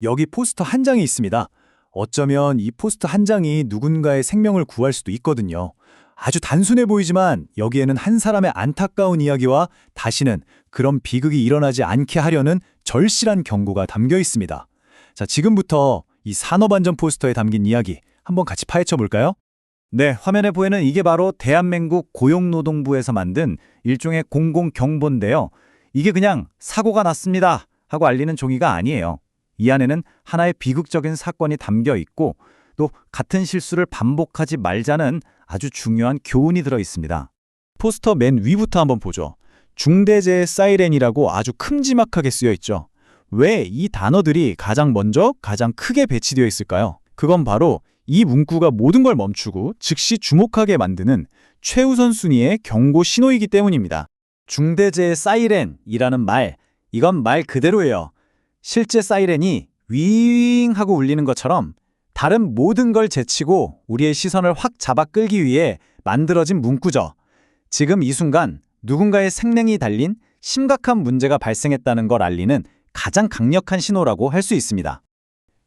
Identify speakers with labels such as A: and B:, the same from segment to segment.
A: 여기 포스터 한 장이 있습니다. 어쩌면 이 포스터 한 장이 누군가의 생명을 구할 수도 있거든요. 아주 단순해 보이지만 여기에는 한 사람의 안타까운 이야기와 다시는 그런 비극이 일어나지 않게 하려는 절실한 경고가 담겨 있습니다. 자, 지금부터 이 산업안전 포스터에 담긴 이야기 한번 같이 파헤쳐 볼까요? 네, 화면에 보이는 이게 바로 대한민국 고용노동부에서 만든 일종의 공공경보인데요. 이게 그냥 사고가 났습니다 하고 알리는 종이가 아니에요. 이 안에는 하나의 비극적인 사건이 담겨 있고 또 같은 실수를 반복하지 말자는 아주 중요한 교훈이 들어 있습니다. 포스터 맨 위부터 한번 보죠. 중대재해 사이렌이라고 아주 큼지막하게 쓰여 있죠. 왜 이 단어들이 가장 먼저 가장 크게 배치되어 있을까요? 그건 바로 이 문구가 모든 걸 멈추고 즉시 주목하게 만드는 최우선 순위의 경고 신호이기 때문입니다. 중대재해 사이렌이라는 말, 이건 말 그대로예요. 실제 사이렌이 윙 하고 울리는 것처럼 다른 모든 걸 제치고 우리의 시선을 확 잡아 끌기 위해 만들어진 문구죠. 지금 이 순간 누군가의 생명이 달린 심각한 문제가 발생했다는 걸 알리는 가장 강력한 신호라고 할 수 있습니다.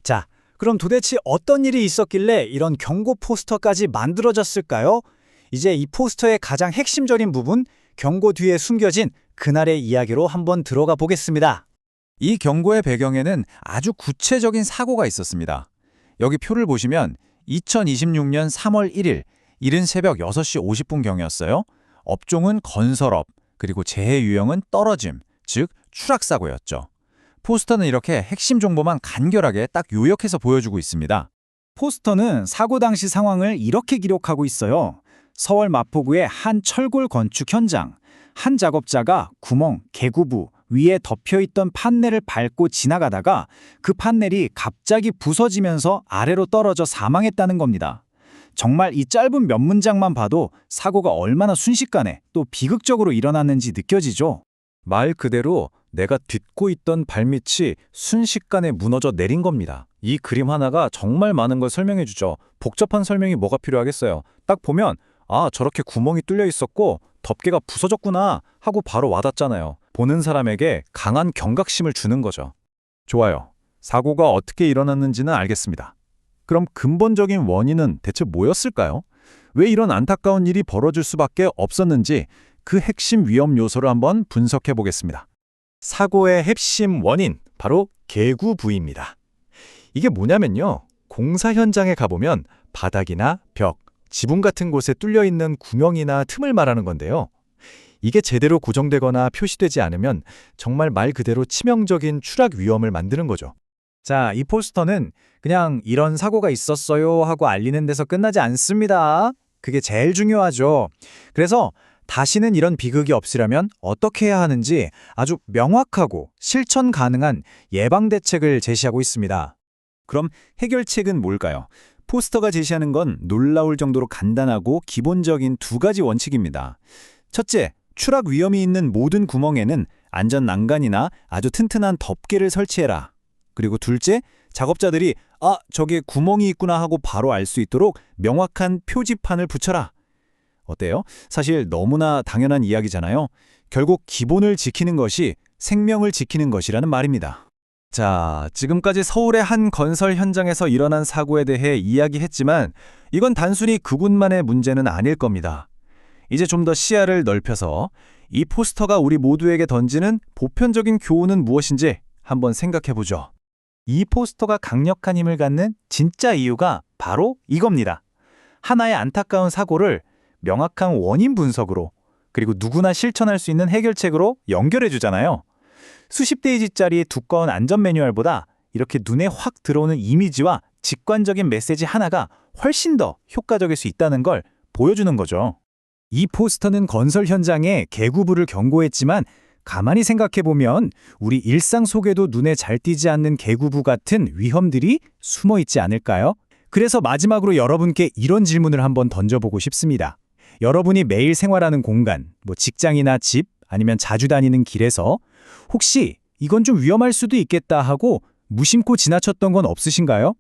B: 자, 그럼 도대체 어떤 일이 있었길래 이런 경고 포스터까지 만들어졌을까요? 이제 이 포스터의 가장 핵심적인 부분, 경고 뒤에 숨겨진 그날의 이야기로 한번 들어가 보겠습니다.
A: 이 경고의 배경에는 아주 구체적인 사고가 있었습니다. 여기 표를 보시면 2026년 3월 1일 이른 새벽 6시 50분경이었어요. 업종은 건설업, 그리고 재해 유형은 떨어짐, 즉 추락사고였죠. 포스터는 이렇게 핵심 정보만 간결하게 딱 요약해서 보여주고 있습니다.
B: 포스터는 사고 당시 상황을 이렇게 기록하고 있어요. 서울 마포구의 한 철골 건축 현장. 한 작업자가 구멍, 개구부 위에 덮여있던 판넬을 밟고 지나가다가 그 판넬이 갑자기 부서지면서 아래로 떨어져 사망했다는 겁니다. 정말 이 짧은 몇 문장만 봐도 사고가 얼마나 순식간에 또 비극적으로 일어났는지 느껴지죠?
A: 말 그대로 내가 딛고 있던 발밑이 순식간에 무너져 내린 겁니다. 이 그림 하나가 정말 많은 걸 설명해 주죠. 복잡한 설명이 뭐가 필요하겠어요. 딱 보면 아, 저렇게 구멍이 뚫려 있었고 덮개가 부서졌구나 하고 바로 와닿잖아요. 보는 사람에게 강한 경각심을 주는 거죠. 좋아요. 사고가 어떻게 일어났는지는 알겠습니다. 그럼 근본적인 원인은 대체 뭐였을까요? 왜 이런 안타까운 일이 벌어질 수밖에 없었는지 그 핵심 위험 요소를 한번 분석해 보겠습니다. 사고의 핵심 원인, 바로 개구부입니다. 이게 뭐냐면요. 공사 현장에 가보면 바닥이나 벽, 지붕 같은 곳에 뚫려 있는 구멍이나 틈을 말하는 건데요. 이게 제대로 고정되거나 표시되지 않으면 정말 말 그대로 치명적인 추락 위험을 만드는 거죠.
B: 자, 이 포스터는 그냥 이런 사고가 있었어요 하고 알리는 데서 끝나지 않습니다. 그게 제일 중요하죠. 그래서 다시는 이런 비극이 없으려면 어떻게 해야 하는지 아주 명확하고 실천 가능한 예방 대책을 제시하고 있습니다.
A: 그럼 해결책은 뭘까요? 포스터가 제시하는 건 놀라울 정도로 간단하고 기본적인 두 가지 원칙입니다. 첫째, 추락 위험이 있는 모든 구멍에는 안전 난간이나 아주 튼튼한 덮개를 설치해라. 그리고 둘째, 작업자들이 아, 저게 구멍이 있구나 하고 바로 알 수 있도록 명확한 표지판을 붙여라. 어때요? 사실 너무나 당연한 이야기잖아요. 결국 기본을 지키는 것이 생명을 지키는 것이라는 말입니다. 자, 지금까지 서울의 한 건설 현장에서 일어난 사고에 대해 이야기했지만 이건 단순히 그곳만의 문제는 아닐 겁니다. 이제 좀 더 시야를 넓혀서 이 포스터가 우리 모두에게 던지는 보편적인 교훈은 무엇인지 한번 생각해보죠.
B: 이 포스터가 강력한 힘을 갖는 진짜 이유가 바로 이겁니다. 하나의 안타까운 사고를 명확한 원인 분석으로 그리고 누구나 실천할 수 있는 해결책으로 연결해 주잖아요. 수십 페이지짜리 두꺼운 안전 매뉴얼보다 이렇게 눈에 확 들어오는 이미지와 직관적인 메시지 하나가 훨씬 더 효과적일 수 있다는 걸 보여주는 거죠. 이 포스터는 건설 현장에 개구부를 경고했지만 가만히 생각해보면 우리 일상 속에도 눈에 잘 띄지 않는 개구부 같은 위험들이 숨어 있지 않을까요? 그래서 마지막으로 여러분께 이런 질문을 한번 던져보고 싶습니다. 여러분이 매일 생활하는 공간, 직장이나 집, 아니면 자주 다니는 길에서 혹시 이건 좀 위험할 수도 있겠다 하고 무심코 지나쳤던 건 없으신가요?